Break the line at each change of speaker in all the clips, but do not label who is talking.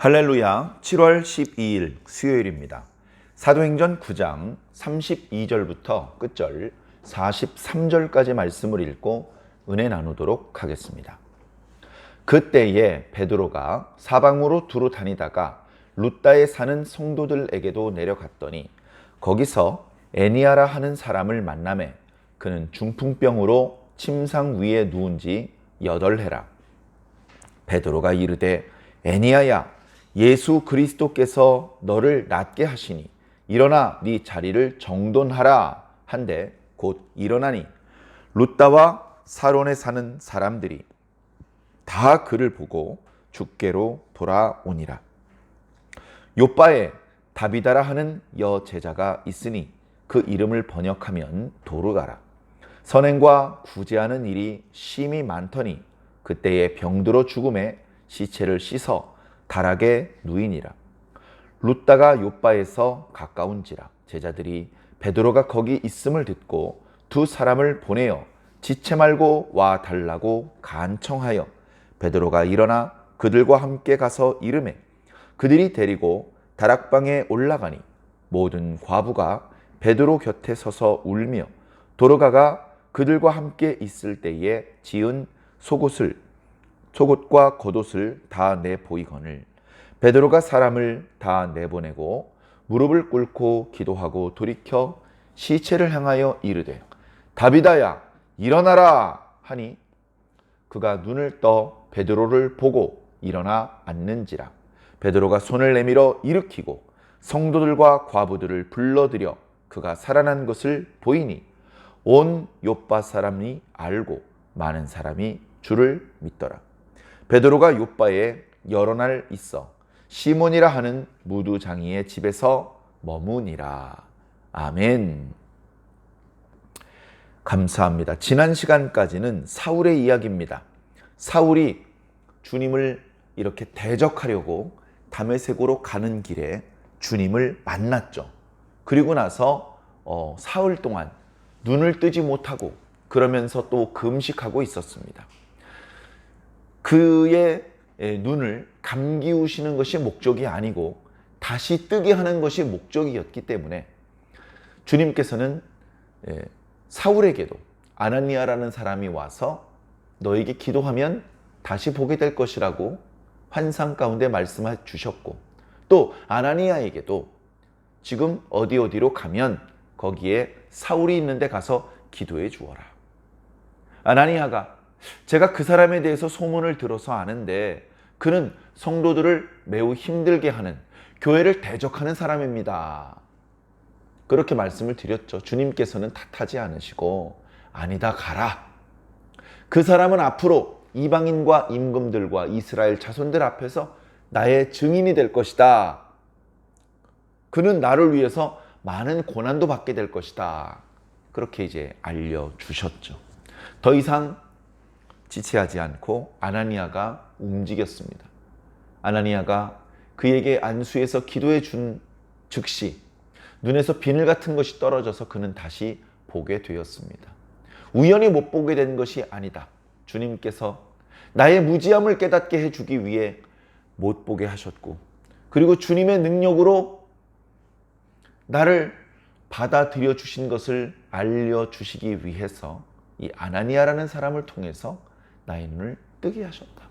할렐루야. 7월 12일 수요일입니다. 사도행전 9장 32절부터 끝절 43절까지 말씀을 읽고 은혜 나누도록 하겠습니다. 그때에 베드로가 사방으로 두루 다니다가 룻다에 사는 성도들에게도 내려갔더니 거기서 에니아라 하는 사람을 만나매 그는 중풍병으로 침상 위에 누운 지 8해라. 베드로가 이르되 에니아야, 예수 그리스도께서 너를 낫게 하시니 일어나 네 자리를 정돈하라 한데 곧 일어나니 룻다와 사론에 사는 사람들이 다 그를 보고 주께로 돌아오니라. 요빠에 다비다라 하는 여제자가 있으니 그 이름을 번역하면 도르가라. 선행과 구제하는 일이 심히 많더니 그때에 병들어 죽음에 시체를 씻어 다락에 누이니라. 룻다가 요빠에서 가까운지라 제자들이 베드로가 거기 있음을 듣고 두 사람을 보내어 지체 말고 와 달라고 간청하여 베드로가 일어나 그들과 함께 가서 이르매 그들이 데리고 다락방에 올라가니 모든 과부가 베드로 곁에 서서 울며 도르가가 그들과 함께 있을 때에 지은 속옷과 겉옷을 다 내보이거늘 베드로가 사람을 다 내보내고 무릎을 꿇고 기도하고 돌이켜 시체를 향하여 이르되 다비다야 일어나라 하니 그가 눈을 떠 베드로를 보고 일어나 앉는지라. 베드로가 손을 내밀어 일으키고 성도들과 과부들을 불러들여 그가 살아난 것을 보이니 온 요빠 사람이 알고 많은 사람이 주를 믿더라. 베드로가 요빠에 여러 날 있어 시몬이라 하는 무두장이의 집에서 머무니라. 아멘. 감사합니다. 지난 시간까지는 사울의 이야기입니다. 사울이 주님을 이렇게 대적하려고 다메섹으로 가는 길에 주님을 만났죠. 그리고 나서 사흘 동안 눈을 뜨지 못하고 그러면서 또 금식하고 있었습니다. 그의 눈을 감기우시는 것이 목적이 아니고 다시 뜨게 하는 것이 목적이었기 때문에 주님께서는 사울에게도 아나니아라는 사람이 와서 너에게 기도하면 다시 보게 될 것이라고 환상 가운데 말씀해 주셨고 또 아나니아에게도 지금 어디로 가면 거기에 사울이 있는데 가서 기도해 주어라. 아나니아가 제가 그 사람에 대해서 소문을 들어서 아는데 그는 성도들을 매우 힘들게 하는 교회를 대적하는 사람입니다. 그렇게 말씀을 드렸죠. 주님께서는 탓하지 않으시고 아니다 가라. 그 사람은 앞으로 이방인과 임금들과 이스라엘 자손들 앞에서 나의 증인이 될 것이다. 그는 나를 위해서 많은 고난도 받게 될 것이다. 그렇게 이제 알려주셨죠. 더 이상 지체하지 않고 아나니아가 움직였습니다. 아나니아가 그에게 안수해서 기도해 준 즉시 눈에서 비늘 같은 것이 떨어져서 그는 다시 보게 되었습니다. 우연히 못 보게 된 것이 아니다. 주님께서 나의 무지함을 깨닫게 해주기 위해 못 보게 하셨고 그리고 주님의 능력으로 나를 받아들여 주신 것을 알려주시기 위해서 이 아나니아라는 사람을 통해서 나의 눈을 뜨게 하셨다.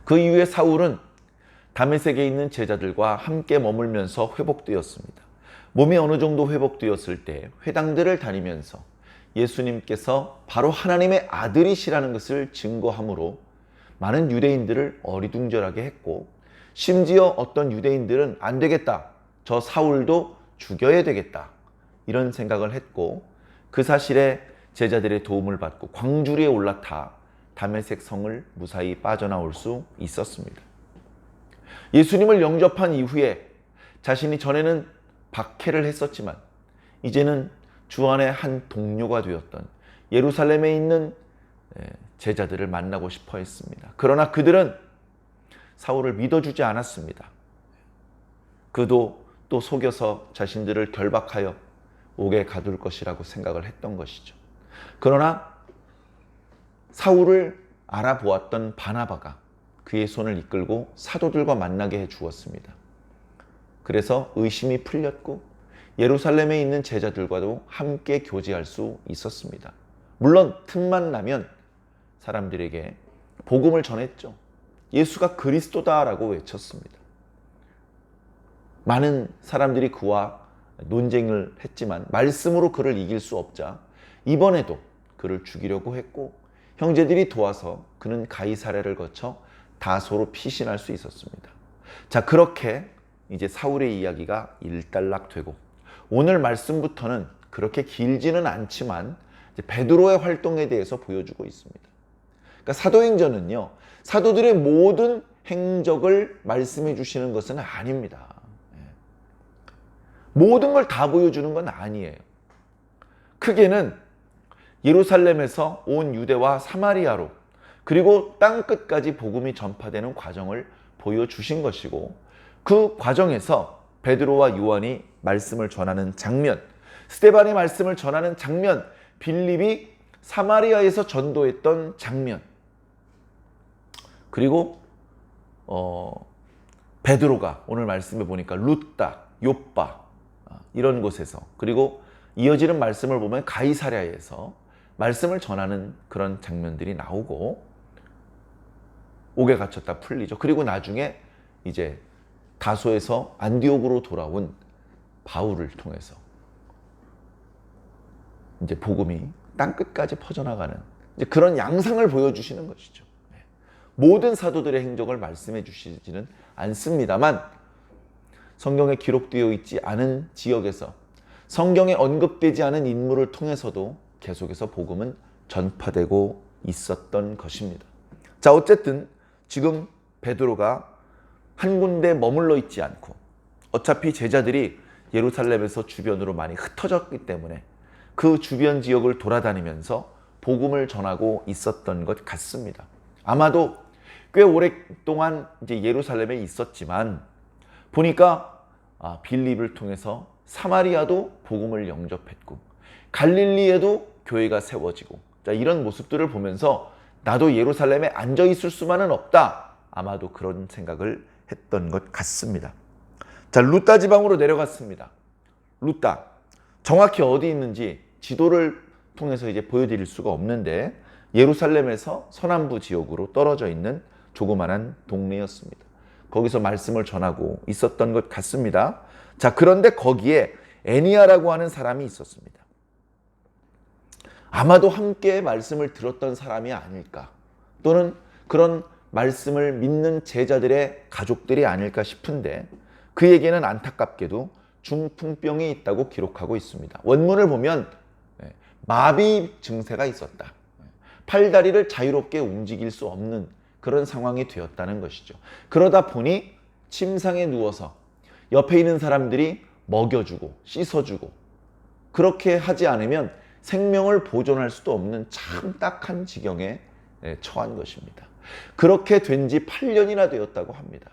그 이후에 사울은 다메섹에 있는 제자들과 함께 머물면서 회복되었습니다. 몸이 어느 정도 회복되었을 때 회당들을 다니면서 예수님께서 바로 하나님의 아들이시라는 것을 증거함으로 많은 유대인들을 어리둥절하게 했고 심지어 어떤 유대인들은 안 되겠다. 저 사울도 죽여야 되겠다. 이런 생각을 했고 그 사실에 제자들의 도움을 받고 광주리에 올라타 다메섹 성을 무사히 빠져나올 수 있었습니다. 예수님을 영접한 이후에 자신이 전에는 박해를 했었지만 이제는 주 안의 한 동료가 되었던 예루살렘에 있는 제자들을 만나고 싶어 했습니다. 그러나 그들은 사울을 믿어주지 않았습니다. 그도 또 속여서 자신들을 결박하여 옥에 가둘 것이라고 생각을 했던 것이죠. 그러나 사울을 알아보았던 바나바가 그의 손을 이끌고 사도들과 만나게 해 주었습니다. 그래서 의심이 풀렸고 예루살렘에 있는 제자들과도 함께 교제할 수 있었습니다. 물론 틈만 나면 사람들에게 복음을 전했죠. 예수가 그리스도다라고 외쳤습니다. 많은 사람들이 그와 논쟁을 했지만 말씀으로 그를 이길 수 없자 이번에도 그를 죽이려고 했고 형제들이 도와서 그는 가이사랴를 거쳐 다소로 피신할 수 있었습니다. 자, 그렇게 이제 사울의 이야기가 일단락되고 오늘 말씀부터는 그렇게 길지는 않지만 이제 베드로의 활동에 대해서 보여주고 있습니다. 그러니까 사도행전은요, 사도들의 모든 행적을 말씀해 주시는 것은 아닙니다. 모든 걸 다 보여주는 건 아니에요. 크게는 예루살렘에서 온 유대와 사마리아로 그리고 땅끝까지 복음이 전파되는 과정을 보여주신 것이고 그 과정에서 베드로와 요한이 말씀을 전하는 장면, 스데반이 말씀을 전하는 장면, 빌립이 사마리아에서 전도했던 장면, 그리고 베드로가 오늘 말씀해 보니까 룻다, 요빠 이런 곳에서, 그리고 이어지는 말씀을 보면 가이사랴에서 말씀을 전하는 그런 장면들이 나오고 옥에 갇혔다 풀리죠. 그리고 나중에 이제 다소에서 안디옥으로 돌아온 바울을 통해서 이제 복음이 땅끝까지 퍼져나가는 이제 그런 양상을 보여주시는 것이죠. 모든 사도들의 행적을 말씀해 주시지는 않습니다만 성경에 기록되어 있지 않은 지역에서 성경에 언급되지 않은 인물을 통해서도 계속해서 복음은 전파되고 있었던 것입니다. 자, 어쨌든 지금 베드로가 한 군데 머물러 있지 않고 어차피 제자들이 예루살렘에서 주변으로 많이 흩어졌기 때문에 그 주변 지역을 돌아다니면서 복음을 전하고 있었던 것 같습니다. 아마도 꽤 오랫동안 이제 예루살렘에 있었지만 보니까 빌립을 통해서 사마리아도 복음을 영접했고 갈릴리에도 교회가 세워지고, 자, 이런 모습들을 보면서 나도 예루살렘에 앉아 있을 수만은 없다. 아마도 그런 생각을 했던 것 같습니다. 자, 루따 지방으로 내려갔습니다. 루따 정확히 어디 있는지 지도를 통해서 이제 보여드릴 수가 없는데 예루살렘에서 서남부 지역으로 떨어져 있는 조그만한 동네였습니다. 거기서 말씀을 전하고 있었던 것 같습니다. 자, 그런데 거기에 애니야라고 하는 사람이 있었습니다. 아마도 함께 말씀을 들었던 사람이 아닐까, 또는 그런 말씀을 믿는 제자들의 가족들이 아닐까 싶은데 그에게는 안타깝게도 중풍병이 있다고 기록하고 있습니다. 원문을 보면 마비 증세가 있었다. 팔다리를 자유롭게 움직일 수 없는 그런 상황이 되었다는 것이죠. 그러다 보니 침상에 누워서 옆에 있는 사람들이 먹여주고 씻어주고, 그렇게 하지 않으면 생명을 보존할 수도 없는 참 딱한 지경에 처한 것입니다. 그렇게 된 지 8년이나 되었다고 합니다.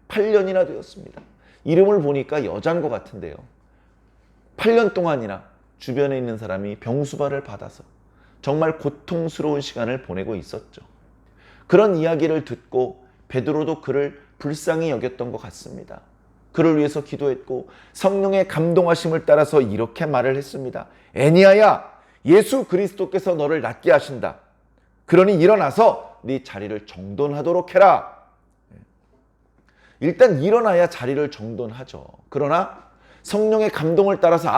8년이나 되었습니다. 이름을 보니까 여자인 것 같은데요. 8년 동안이나 주변에 있는 사람이 병수발을 받아서 정말 고통스러운 시간을 보내고 있었죠. 그런 이야기를 듣고 베드로도 그를 불쌍히 여겼던 것 같습니다. 그를 위해서 기도했고 성령의 감동하심을 따라서 이렇게 말을 했습니다. 애니야야, 예수 그리스도께서 너를 낫게 하신다. 그러니 일어나서 네 자리를 정돈하도록 해라. 일단 일어나야 자리를 정돈하죠. 그러나 성령의 감동을 따라서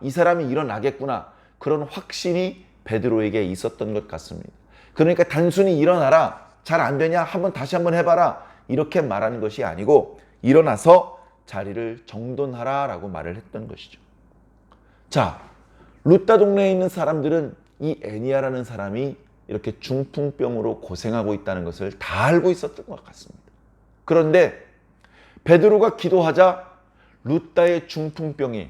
이 사람이 일어나겠구나, 그런 확신이 베드로에게 있었던 것 같습니다. 그러니까 단순히 일어나라, 잘 안 되냐, 다시 한번 해봐라, 이렇게 말하는 것이 아니고 일어나서 자리를 정돈하라 라고 말을 했던 것이죠. 자, 루따 동네에 있는 사람들은 이 애니야라는 사람이 이렇게 중풍병으로 고생하고 있다는 것을 다 알고 있었던 것 같습니다. 그런데 베드로가 기도하자 루따의 중풍병이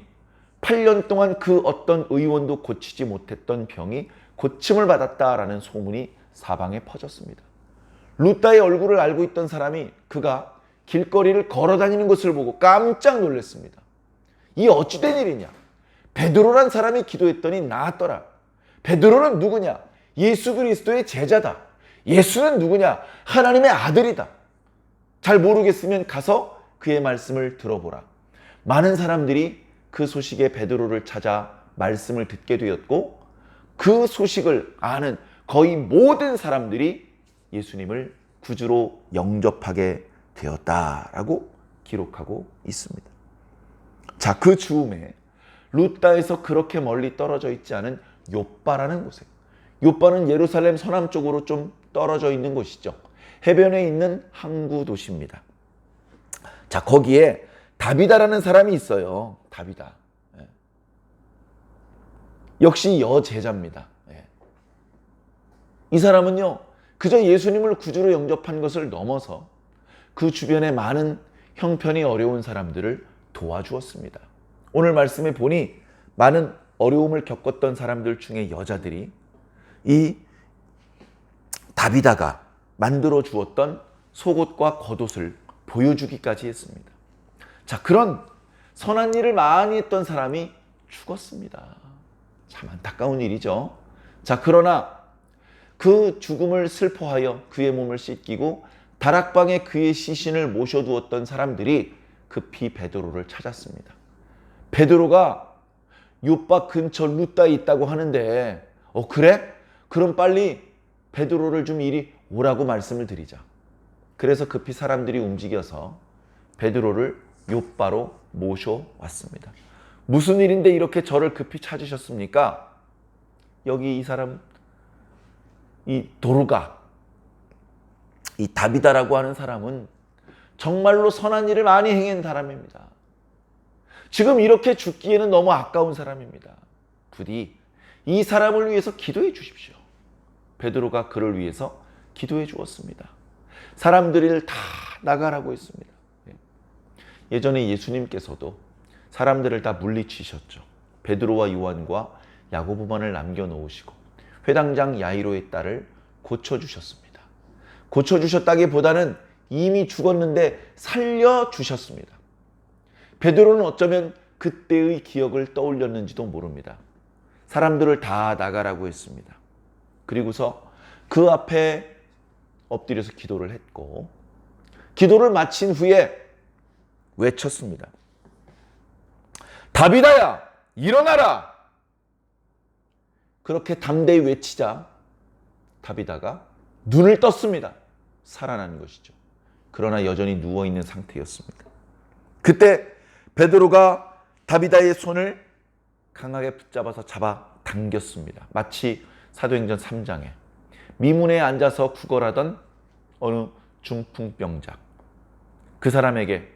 8년 동안 그 어떤 의원도 고치지 못했던 병이 고침을 받았다라는 소문이 사방에 퍼졌습니다. 루따의 얼굴을 알고 있던 사람이 그가 길거리를 걸어다니는 것을 보고 깜짝 놀랐습니다. 이 어찌된 일이냐? 베드로란 사람이 기도했더니 나았더라. 베드로는 누구냐? 예수 그리스도의 제자다. 예수는 누구냐? 하나님의 아들이다. 잘 모르겠으면 가서 그의 말씀을 들어보라. 많은 사람들이 그 소식에 베드로를 찾아 말씀을 듣게 되었고 그 소식을 아는 거의 모든 사람들이 예수님을 구주로 영접하게 되었다라고 기록하고 있습니다. 자, 그 즈음에 루다에서 그렇게 멀리 떨어져 있지 않은 욥바라는 곳에, 욥바는 예루살렘 서남쪽으로 좀 떨어져 있는 곳이죠. 해변에 있는 항구 도시입니다. 자, 거기에 다비다라는 사람이 있어요. 다비다. 역시 여제자입니다. 이 사람은요, 그저 예수님을 구주로 영접한 것을 넘어서 그 주변에 많은 형편이 어려운 사람들을 도와주었습니다. 오늘 말씀에 보니 많은 어려움을 겪었던 사람들 중에 여자들이 이 다비다가 만들어 주었던 속옷과 겉옷을 보여주기까지 했습니다. 자, 그런 선한 일을 많이 했던 사람이 죽었습니다. 참 안타까운 일이죠. 자, 그러나 그 죽음을 슬퍼하여 그의 몸을 씻기고 다락방에 그의 시신을 모셔두었던 사람들이 급히 베드로를 찾았습니다. 베드로가 욥바 근처 루다에 있다고 하는데 그래? 그럼 빨리 베드로를 좀 이리 오라고 말씀을 드리자. 그래서 급히 사람들이 움직여서 베드로를 욥바로 모셔왔습니다. 무슨 일인데 이렇게 저를 급히 찾으셨습니까? 여기 이 사람, 이 도르가, 이 다비다라고 하는 사람은 정말로 선한 일을 많이 행한 사람입니다. 지금 이렇게 죽기에는 너무 아까운 사람입니다. 부디 이 사람을 위해서 기도해 주십시오. 베드로가 그를 위해서 기도해 주었습니다. 사람들을 다 나가라고 했습니다. 예전에 예수님께서도 사람들을 다 물리치셨죠. 베드로와 요한과 야고보만을 남겨놓으시고 회당장 야이로의 딸을 고쳐주셨습니다. 고쳐주셨다기보다는 이미 죽었는데 살려주셨습니다. 베드로는 어쩌면 그때의 기억을 떠올렸는지도 모릅니다. 사람들을 다 나가라고 했습니다. 그리고서 그 앞에 엎드려서 기도를 했고 기도를 마친 후에 외쳤습니다. 다비다야, 일어나라! 그렇게 담대히 외치자 다비다가 눈을 떴습니다. 살아난 것이죠. 그러나 여전히 누워있는 상태였습니다. 그때 베드로가 다비다의 손을 강하게 붙잡아서 잡아 당겼습니다. 마치 사도행전 3장에 미문에 앉아서 구걸하던 어느 중풍병자, 그 사람에게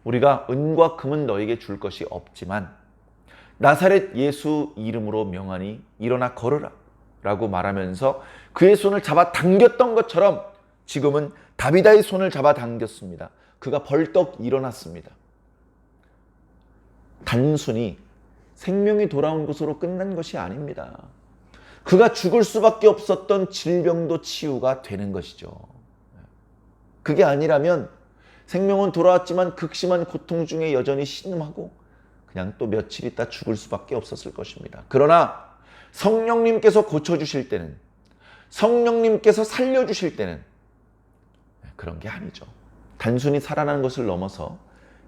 우리가 은과 금은 너에게 줄 것이 없지만 나사렛 예수 이름으로 명하니 일어나 걸으라 라고 말하면서 그의 손을 잡아 당겼던 것처럼 지금은 다비다의 손을 잡아 당겼습니다. 그가 벌떡 일어났습니다. 단순히 생명이 돌아온 것으로 끝난 것이 아닙니다. 그가 죽을 수밖에 없었던 질병도 치유가 되는 것이죠. 그게 아니라면 생명은 돌아왔지만 극심한 고통 중에 여전히 신음하고 그냥 또 며칠 있다 죽을 수밖에 없었을 것입니다. 그러나 성령님께서 고쳐주실 때는, 성령님께서 살려주실 때는 그런 게 아니죠. 단순히 살아난 것을 넘어서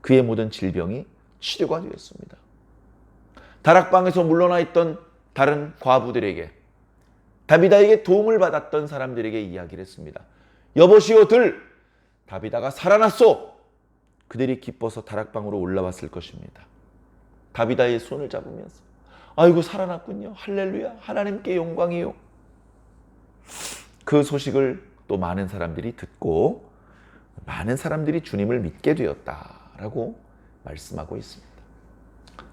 그의 모든 질병이 치료가 되었습니다. 다락방에서 물러나 있던 다른 과부들에게, 다비다에게 도움을 받았던 사람들에게 이야기를 했습니다. 여보시오들, 다비다가 살아났소! 그들이 기뻐서 다락방으로 올라왔을 것입니다. 다비다의 손을 잡으면서 아이고 살아났군요. 할렐루야. 하나님께 영광이요. 그 소식을 또 많은 사람들이 듣고 많은 사람들이 주님을 믿게 되었다라고 말씀하고 있습니다.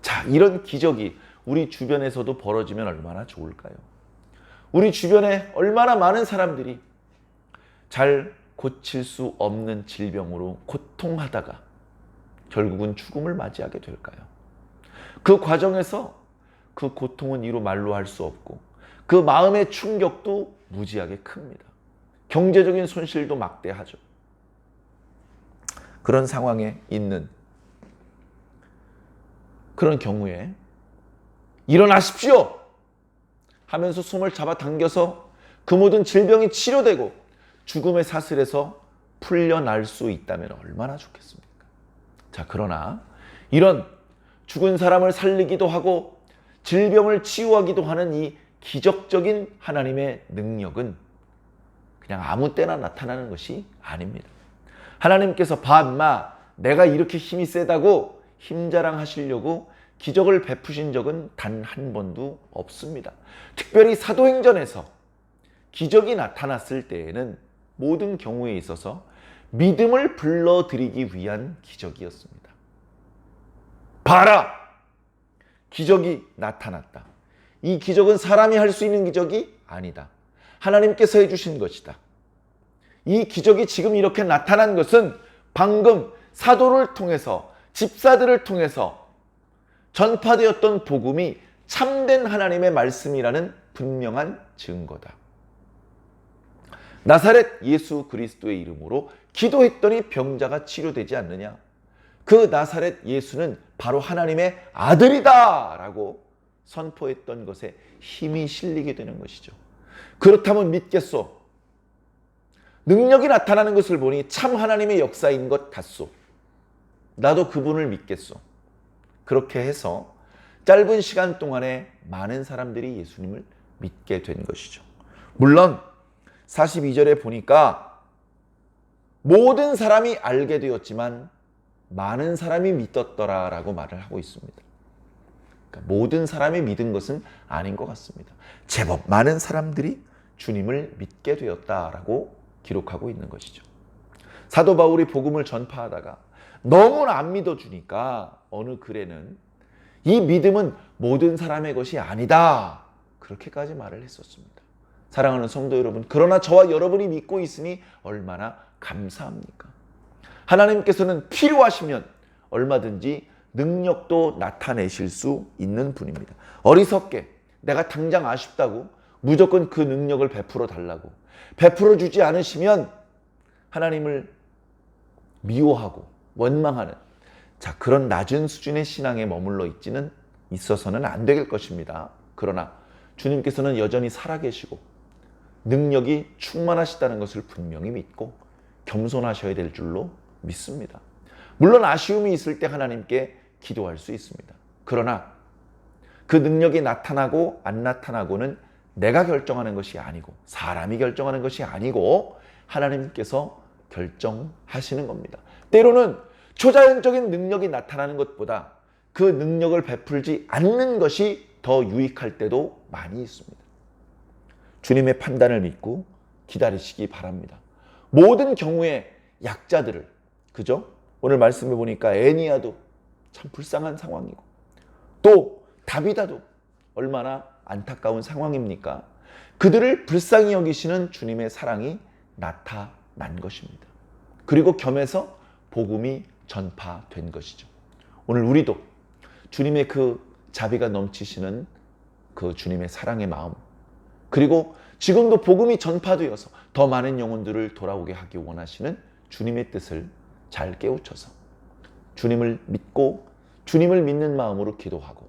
자, 이런 기적이 우리 주변에서도 벌어지면 얼마나 좋을까요? 우리 주변에 얼마나 많은 사람들이 잘 고칠 수 없는 질병으로 고통하다가 결국은 죽음을 맞이하게 될까요? 그 과정에서 그 고통은 이루 말로 할 수 없고 그 마음의 충격도 무지하게 큽니다. 경제적인 손실도 막대하죠. 그런 상황에 있는 그런 경우에 일어나십시오 하면서 손을 잡아 당겨서 그 모든 질병이 치료되고 죽음의 사슬에서 풀려날 수 있다면 얼마나 좋겠습니까? 자, 그러나 이런 죽은 사람을 살리기도 하고 질병을 치유하기도 하는 이 기적적인 하나님의 능력은 그냥 아무 때나 나타나는 것이 아닙니다. 하나님께서 봐 임마 내가 이렇게 힘이 세다고 힘자랑하시려고 기적을 베푸신 적은 단 한 번도 없습니다. 특별히 사도행전에서 기적이 나타났을 때에는 모든 경우에 있어서 믿음을 불러들이기 위한 기적이었습니다. 봐라! 기적이 나타났다. 이 기적은 사람이 할 수 있는 기적이 아니다. 하나님께서 해주신 것이다. 이 기적이 지금 이렇게 나타난 것은 방금 사도를 통해서 집사들을 통해서 전파되었던 복음이 참된 하나님의 말씀이라는 분명한 증거다. 나사렛 예수 그리스도의 이름으로 기도했더니 병자가 치료되지 않느냐? 그 나사렛 예수는 바로 하나님의 아들이다 라고 선포했던 것에 힘이 실리게 되는 것이죠. 그렇다면 믿겠소? 능력이 나타나는 것을 보니 참 하나님의 역사인 것 같소. 나도 그분을 믿겠소. 그렇게 해서 짧은 시간 동안에 많은 사람들이 예수님을 믿게 된 것이죠. 물론 42절에 보니까 모든 사람이 알게 되었지만 많은 사람이 믿었더라 라고 말을 하고 있습니다. 그러니까 모든 사람이 믿은 것은 아닌 것 같습니다. 제법 많은 사람들이 주님을 믿게 되었다라고 기록하고 있는 것이죠. 사도 바울이 복음을 전파하다가 너무나 안 믿어주니까 어느 글에는 이 믿음은 모든 사람의 것이 아니다. 그렇게까지 말을 했었습니다. 사랑하는 성도 여러분, 그러나 저와 여러분이 믿고 있으니 얼마나 감사합니까? 하나님께서는 필요하시면 얼마든지 능력도 나타내실 수 있는 분입니다. 어리석게 내가 당장 아쉽다고 무조건 그 능력을 베풀어 달라고 베풀어 주지 않으시면 하나님을 미워하고 원망하는 그런 낮은 수준의 신앙에 머물러 있어서는 안 될 것입니다. 그러나 주님께서는 여전히 살아계시고 능력이 충만하시다는 것을 분명히 믿고 겸손하셔야 될 줄로 믿습니다. 물론 아쉬움이 있을 때 하나님께 기도할 수 있습니다. 그러나 그 능력이 나타나고 안 나타나고는 내가 결정하는 것이 아니고 사람이 결정하는 것이 아니고 하나님께서 결정하시는 겁니다. 때로는 초자연적인 능력이 나타나는 것보다 그 능력을 베풀지 않는 것이 더 유익할 때도 많이 있습니다. 주님의 판단을 믿고 기다리시기 바랍니다. 모든 경우에 약자들을, 그죠? 오늘 말씀해 보니까 애니아도 참 불쌍한 상황이고 또 다비다도 얼마나 안타까운 상황입니까? 그들을 불쌍히 여기시는 주님의 사랑이 나타난 것입니다. 그리고 겸해서 복음이 전파된 것이죠. 오늘 우리도 주님의 그 자비가 넘치시는 그 주님의 사랑의 마음, 그리고 지금도 복음이 전파되어서 더 많은 영혼들을 돌아오게 하기 원하시는 주님의 뜻을 잘 깨우쳐서 주님을 믿고 주님을 믿는 마음으로 기도하고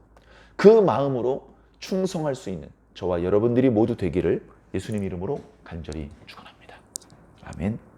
그 마음으로 충성할 수 있는 저와 여러분들이 모두 되기를 예수님 이름으로 간절히 축원합니다. 아멘.